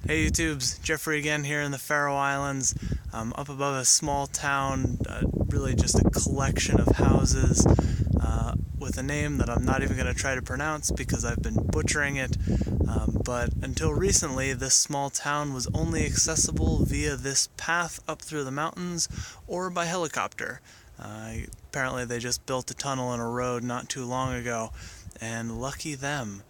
Hey YouTubes, Geoffrey again here in the Faroe Islands, up above a small town, really just a collection of houses with a name that I'm not even going to try to pronounce because I've been butchering it, but until recently this small town was only accessible via this path up through the mountains or by helicopter. Apparently they just built a tunnel and a road not too long ago, and lucky them.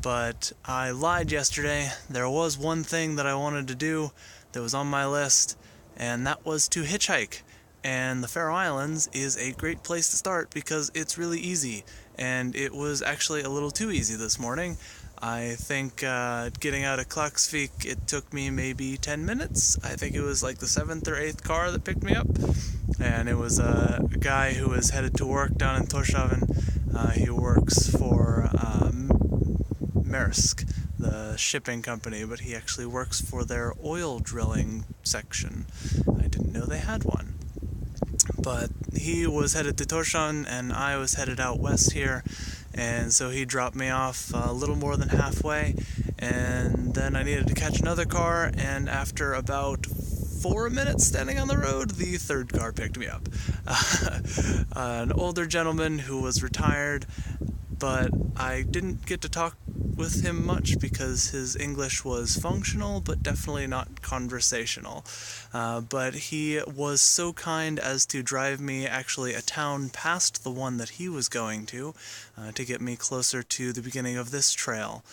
But I lied yesterday. There was one thing that I wanted to do that was on my list, and that was to hitchhike. And the Faroe Islands is a great place to start because it's really easy, and it was actually a little too easy this morning. I think getting out of Klaksvik, it took me maybe 10 minutes. I think it was like the 7th or 8th car that picked me up, and it was a guy who was headed to work down in Torshavn. He works for Maersk, the shipping company, but he actually works for their oil drilling section. I didn't know they had one. But he was headed to Torshavn, and I was headed out west here, and so he dropped me off a little more than halfway, and then I needed to catch another car, and after about 4 minutes standing on the road, the third car picked me up. An older gentleman who was retired, but I didn't get to talk with him much because his English was functional but definitely not conversational. But he was so kind as to drive me actually a town past the one that he was going to get me closer to the beginning of this trail.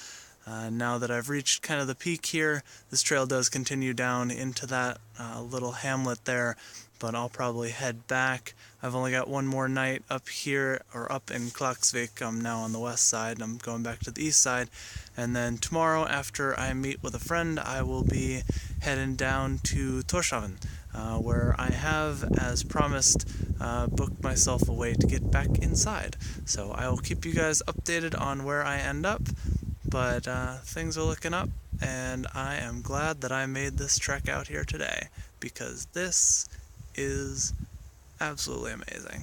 Now that I've reached kind of the peak here, this trail does continue down into that little hamlet there, but I'll probably head back. I've only got one more night up here, or up in Klaksvik. I'm now on the west side. I'm going back to the east side. And then tomorrow, after I meet with a friend, I will be heading down to Torshavn, where I have, as promised, booked myself a way to get back inside. So I will keep you guys updated on where I end up, but things are looking up, and I am glad that I made this trek out here today, because this is absolutely amazing.